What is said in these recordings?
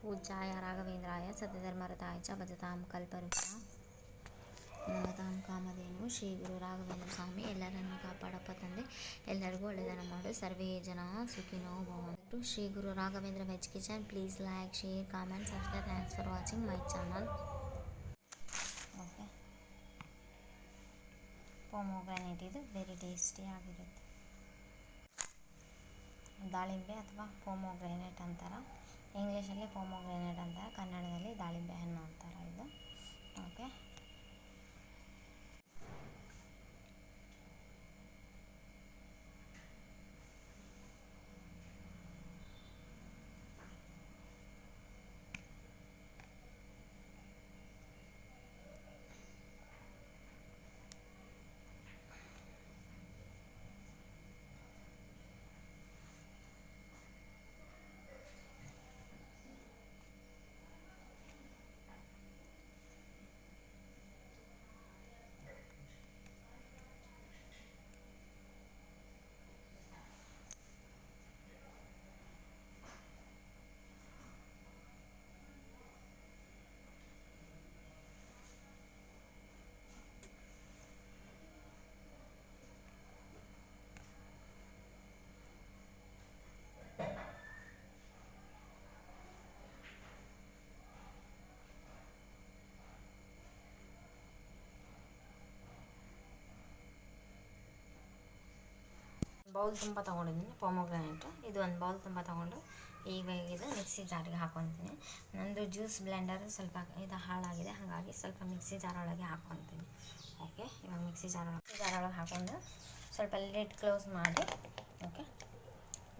पूज्याय राघवेंद्राय सत्यधर्मरताय च भजतां कल्पवृक्षाय नमतां ಕಾಮಧೇನು ಶ್ರೀ ಗುರು ರಾಘವೇಂದ್ರ ಸ್ವಾಮಿ ಎಲ್ಲರನ್ನು ಕಾಪಾಡಪ್ಪ ತಂದೆ, ಎಲ್ಲರಿಗೂ ಒಳ್ಳೆಯದನ್ನು ಮಾಡು, ಸರ್ವೇ ಜನ ಸುಖಿನೋ ಭವಂತು. Shri Guru Raghavendra veg kitchen. Please like, share, comment, subscribe. Thanks for watching my channel. Okay, pomegranate ಇದು ವೆರಿ ಟೇಸ್ಟಿ ಆಗಿರುತ್ತೆ. ದಾಳಿಂಬೆ ಅಥವಾ ಪೊಮೊಗ್ರಾನೇಟ್ ಅಂತಾರೆ, ಇಂಗ್ಲೀಷಲ್ಲಿ ಪೊಮೊಗ್ರಾನೇಟ್ ಅಂತಾರೆ, ಕನ್ನಡದಲ್ಲಿ ದಾಳಿಂಬೆ ಹಣ್ಣು ಅಂತಾರೆ ಇದು. ಓಕೆ, ಬೌಲ್ ತುಂಬ ತೊಗೊಂಡಿದ್ದೀನಿ ಪೊಮೊಗ್ರಾನೇಟು. ಇದು ಒಂದು ಬೌಲ್ ತುಂಬ ತೊಗೊಂಡು ಈಗ ಇದು ಮಿಕ್ಸಿ ಜಾರಿಗೆ ಹಾಕ್ಕೊತೀನಿ. ನಂದು ಜ್ಯೂಸ್ ಬ್ಲೆಂಡರ್ ಸ್ವಲ್ಪ ಇದು ಹಾಳಾಗಿದೆ, ಹಾಗಾಗಿ ಸ್ವಲ್ಪ ಮಿಕ್ಸಿ ಜಾರ್ ಒಳಗೆ ಹಾಕ್ಕೊತೀನಿ. ಓಕೆ, ಇವಾಗ ಮಿಕ್ಸಿ ಜಾರೊಳಗೆ ಹಾಕ್ಕೊಂಡು ಸ್ವಲ್ಪ ಲಿಡ್ ಕ್ಲೋಸ್ ಮಾಡಿ, ಓಕೆ,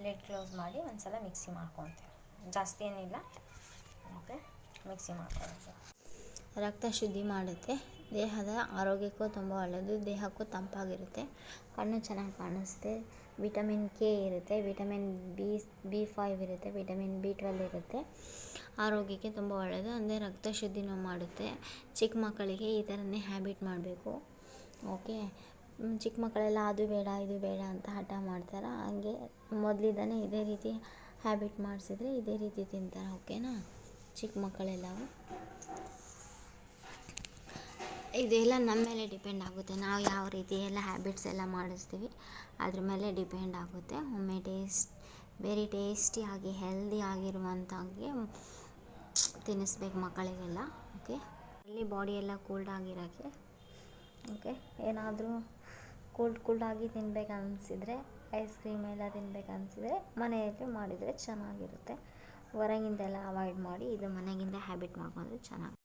ಲಿಡ್ ಕ್ಲೋಸ್ ಮಾಡಿ ಒಂದು ಸಲ ಮಿಕ್ಸಿ ಮಾಡ್ಕೊತೀವಿ. ಜಾಸ್ತಿ ಏನಿಲ್ಲ, ಓಕೆ, ಮಿಕ್ಸಿ ಮಾಡ್ಕೊಳ್ತೀವಿ. ರಕ್ತ ಶುದ್ಧಿ ಮಾಡುತ್ತೆ, ದೇಹದ ಆರೋಗ್ಯಕ್ಕೂ ತುಂಬ ಒಳ್ಳೆಯದು, ದೇಹಕ್ಕೂ ತಂಪಾಗಿರುತ್ತೆ, ಕಣ್ಣು ಚೆನ್ನಾಗಿ ಕಾಣಿಸುತ್ತೆ, ವಿಟಮಿನ್ ಕೆ ಇರುತ್ತೆ, ವಿಟಮಿನ್ ಬಿ5 ಇರುತ್ತೆ, ವಿಟಮಿನ್ ಬಿ12 ಇರುತ್ತೆ, ಆರೋಗ್ಯಕ್ಕೆ ತುಂಬ ಒಳ್ಳೆಯದು. ಅಂದರೆ ರಕ್ತ ಶುದ್ಧಿನೂ ಮಾಡುತ್ತೆ. ಚಿಕ್ಕ ಮಕ್ಕಳಿಗೆ ಈ ಥರನೇ ಹ್ಯಾಬಿಟ್ ಮಾಡಬೇಕು. ಓಕೆ, ಚಿಕ್ಕ ಮಕ್ಕಳೆಲ್ಲ ಅದು ಬೇಡ ಇದು ಬೇಡ ಅಂತ ಹಠ ಮಾಡ್ತಾರೆ, ಹಂಗೆ ಮೊದಲಿದ್ದಾನೆ ಇದೇ ರೀತಿ ಹ್ಯಾಬಿಟ್ ಮಾಡಿಸಿದ್ರೆ ಇದೇ ರೀತಿ ತಿಂತಾರೆ. ಓಕೆನಾ, ಚಿಕ್ಕ ಮಕ್ಕಳೆಲ್ಲವೂ. ಇದೆಲ್ಲ ನಮ್ಮ ಮೇಲೆ ಡಿಪೆಂಡ್ ಆಗುತ್ತೆ, ನಾವು ಯಾವ ರೀತಿ ಎಲ್ಲ ಹ್ಯಾಬಿಟ್ಸ್ ಎಲ್ಲ ಮಾಡಿಸ್ತೀವಿ ಅದ್ರ ಮೇಲೆ ಡಿಪೆಂಡ್ ಆಗುತ್ತೆ. ಒಮ್ಮೆ ವೆರಿ ಟೇಸ್ಟಿಯಾಗಿ ಹೆಲ್ದಿ ಆಗಿರುವಂಥಾಗೆ ತಿನ್ನಿಸ್ಬೇಕು ಮಕ್ಕಳಿಗೆಲ್ಲ. ಓಕೆ, ಅಲ್ಲಿ ಬಾಡಿ ಎಲ್ಲ ಕೂಲ್ಡ್ ಆಗಿರೋಕ್ಕೆ. ಓಕೆ, ಏನಾದರೂ ಕೂಲ್ಡಾಗಿ ತಿನ್ಬೇಕು ಅನಿಸಿದರೆ, ಐಸ್ ಕ್ರೀಮ್ ಎಲ್ಲ ತಿನ್ಬೇಕು ಅನಿಸಿದರೆ ಮನೆಯಲ್ಲಿ ಮಾಡಿದರೆ ಚೆನ್ನಾಗಿರುತ್ತೆ. ಹೊರಗಿಂದೆಲ್ಲ ಅವಾಯ್ಡ್ ಮಾಡಿ ಇದು ಮನೆಗಿಂದ ಹ್ಯಾಬಿಟ್ ಮಾಡ್ಕೊಂಡ್ರೆ ಚೆನ್ನಾಗಿ.